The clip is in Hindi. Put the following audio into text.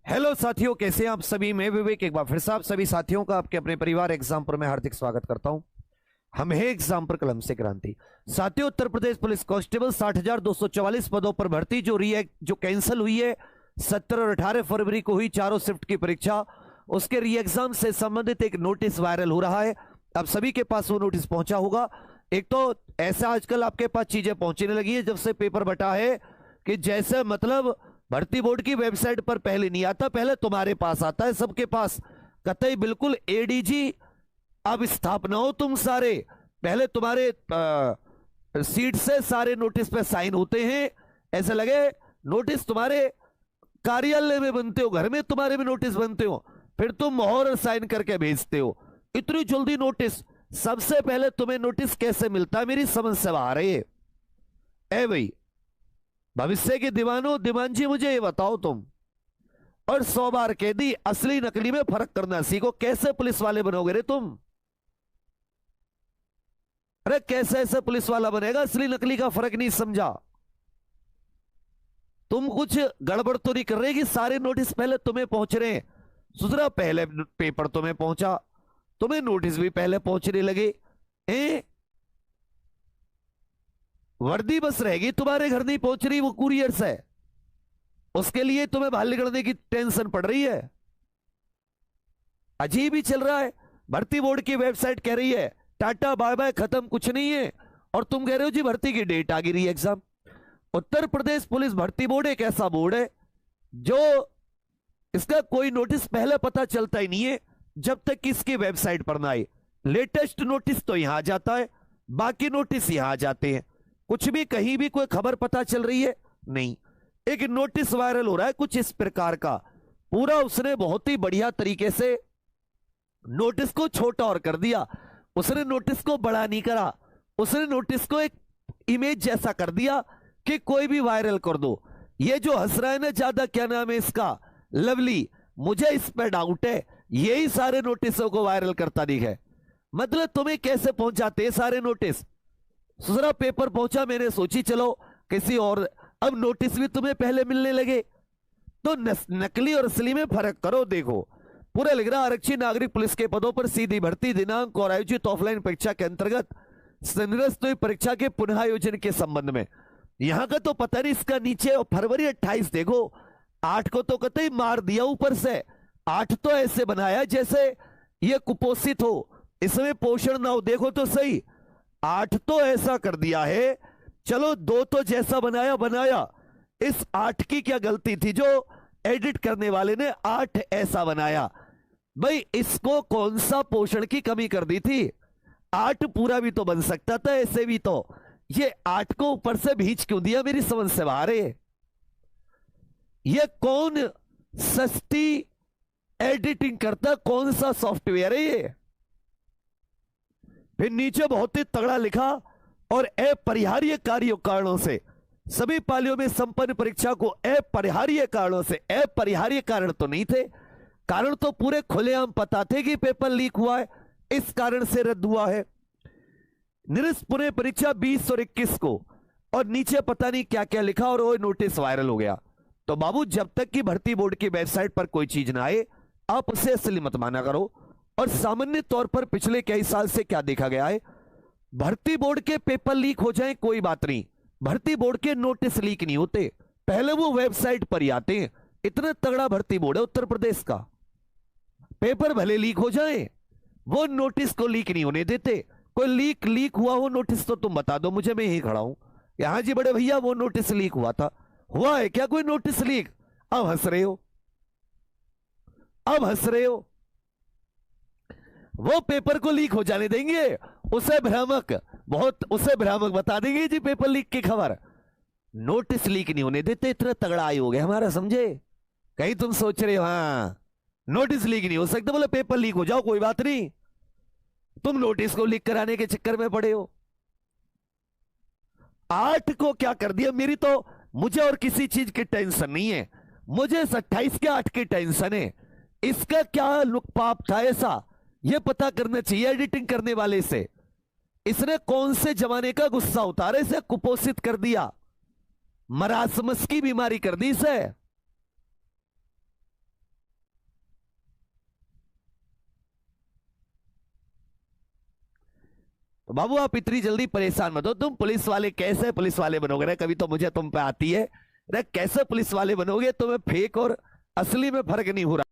हेलो साथियों, कैसे हैं आप सभी। मैं विवेक एक बार फिर से आप सभी साथियों का आपके अपने परिवार एग्जाम पर मैं हार्दिक स्वागत करता हूं। हम है एग्जाम पर कलम से क्रांति। साथियों, उत्तर प्रदेश पुलिस कांस्टेबल 60,244 पदों पर भर्ती जो कैंसिल हुई है 17 और 18 फरवरी को हुई चारों शिफ्ट की परीक्षा, उसके री एग्जाम से संबंधित एक नोटिस वायरल हो रहा है। अब सभी के पास वो नोटिस पहुंचा होगा। एक तो ऐसा आजकल आपके पास चीजें पहुंचने लगी है जब से पेपर बटा है कि जैसे मतलब भर्ती बोर्ड की वेबसाइट पर पहले नहीं आता, पहले तुम्हारे पास आता है, सबके पास कतई बिल्कुल एडीजी अब स्थापना हो तुम सारे, पहले तुम्हारे सीट से सारे नोटिस पे साइन होते हैं। ऐसे लगे नोटिस तुम्हारे कार्यालय में बनते हो, घर में तुम्हारे भी नोटिस बनते हो, फिर तुम मोहर और साइन करके भेजते हो। इतनी जल्दी नोटिस, सबसे पहले तुम्हें नोटिस कैसे मिलता है मेरी समझ से बाहर है ये। ए भाई भविष्य के दीवानों दीवान जी, मुझे ये बताओ तुम, और 100 बार कह दी असली नकली में फर्क करना सीखो। कैसे पुलिस वाले बनोगे रे तुम? अरे कैसे ऐसे पुलिस वाला बनेगा असली नकली का फर्क नहीं समझा? तुम कुछ गड़बड़ तो नहीं कर रहे कि सारे नोटिस पहले तुम्हें पहुंच रहे हैं? सुधरा, पहले पेपर तुम्हें पहुंचा, तुम्हें नोटिस भी पहले पहुंचने लगे। वर्दी बस रहेगी, तुम्हारे घर नहीं पहुंच रही, वो कुरियर से, उसके लिए तुम्हें बाहर निकलने की टेंशन पड़ रही है। अजीब ही चल रहा है। भर्ती बोर्ड की वेबसाइट कह रही है टाटा बाय बाय, खत्म, कुछ नहीं है, और तुम कह रहे हो जी भर्ती की डेट आ गई एग्जाम। उत्तर प्रदेश पुलिस भर्ती बोर्ड एक ऐसा बोर्ड है जो इसका कोई नोटिस पहले पता चलता ही नहीं है जब तक कि इसकी वेबसाइट पर ना आए। लेटेस्ट नोटिस तो यहां जाता है, बाकी नोटिस यहां जाते हैं। कुछ भी कहीं भी कोई खबर पता चल रही है नहीं। एक नोटिस वायरल हो रहा है कुछ इस प्रकार का, पूरा उसने बहुत ही बढ़िया तरीके से नोटिस को छोटा और कर दिया। उसने नोटिस को बड़ा नहीं करा, उसने नोटिस को एक इमेज जैसा कर दिया कि कोई भी वायरल कर दो। ये जो हंस रहा है ना ज्यादा, क्या नाम है इसका, लवली, मुझे इस पर डाउट है यही सारे नोटिसों को वायरल करता दिखे। मतलब तुम्हें कैसे पहुंचाते सारे नोटिस? दूसरा पेपर पहुंचा, मैंने सोची चलो किसी और, अब नोटिस भी तुम्हें पहले मिलने लगे। तो नकली और असली में फर्क करो। देखो पूरा लिख रहा आरक्षित नागरिक पुलिस के पदों पर सीधी भर्ती दिनांक और आयोजित ऑफलाइन परीक्षा के अंतर्गत निरस्त हुई परीक्षा के पुनः आयोजन के संबंध में। यहां का तो पता नहीं, इसका नीचे फरवरी 28 देखो, 8 को तो कतई मार दिया ऊपर से। 8 तो ऐसे बनाया जैसे ये कुपोषित हो, इसमें पोषण ना हो। देखो तो सही, 8 तो ऐसा कर दिया है। चलो 2 तो जैसा बनाया बनाया, इस 8 की क्या गलती थी जो एडिट करने वाले ने 8 ऐसा बनाया? भाई इसको कौन सा पोषण की कमी कर दी थी? 8 पूरा भी तो बन सकता था ऐसे भी तो, ये 8 को ऊपर से भींच क्यों दिया मेरी समझ से बाहर है। ये कौन सस्ती एडिटिंग करता, कौन सा सॉफ्टवेयर है ये? फिर नीचे बहुत ही तगड़ा लिखा, और अपरिहार्य कारणों से सभी पालियों में संपन्न परीक्षा को अपरिहार्य कारणों से, अपरिहार्य कारण तो नहीं थे, कारण तो पूरे खुलेआम पता थे कि पेपर लीक हुआ है, इस कारण से रद्द हुआ है। निरस्त पुनः परीक्षा 20 और 21 को, और नीचे पता नहीं क्या क्या लिखा, और वो नोटिस वायरल हो गया। तो बाबू जब तक कि भर्ती बोर्ड की वेबसाइट पर कोई चीज ना आए आप उसे असली मत माना करो। और सामान्य तौर पर पिछले कई साल से क्या देखा गया है, भर्ती बोर्ड के पेपर लीक हो जाए कोई बात नहीं, भर्ती बोर्ड के नोटिस लीक नहीं होते, पहले वो वेबसाइट पर ही आते हैं। इतना तगड़ा भर्ती बोर्ड है उत्तर प्रदेश का, पेपर भले लीक हो जाए वो नोटिस को लीक नहीं होने देते। कोई लीक हुआ हो नोटिस तो तुम बता दो मुझे, मैं यही खड़ा हूं। यहां जी बड़े भैया वो नोटिस लीक हुआ था, हुआ है क्या कोई नोटिस लीक? अब हंस रहे हो, अब हंस रहे हो। वो पेपर को लीक हो जाने देंगे, उसे भ्रामक, बहुत उसे भ्रामक बता देंगे जी पेपर लीक की खबर। नोटिस लीक नहीं होने देते, इतना तगड़ा आयोग है हमारा, समझे? कहीं तुम सोच रहे हो हाँ नोटिस लीक नहीं हो सकता, बोले पेपर लीक हो जाओ कोई बात नहीं, तुम नोटिस को लीक कराने के चक्कर में पड़े हो। 8 को क्या कर दिया मेरी तो, मुझे और किसी चीज की टेंशन नहीं है, मुझे 28 के 8 की टेंशन है। इसका क्या लुकपाप था ऐसा, यह पता करना चाहिए एडिटिंग करने वाले से। इसने कौन से जमाने का गुस्सा उतारे, इसे कुपोषित कर दिया, मरासमस की बीमारी कर दी इसे। तो बाबू आप इतनी जल्दी परेशान मत हो, तुम पुलिस वाले कैसे पुलिस वाले बनोगे रे, कभी तो मुझे तुम पे आती है रे, कैसे पुलिस वाले बनोगे, तुम्हें फेक और असली में फर्क नहीं हो रहा।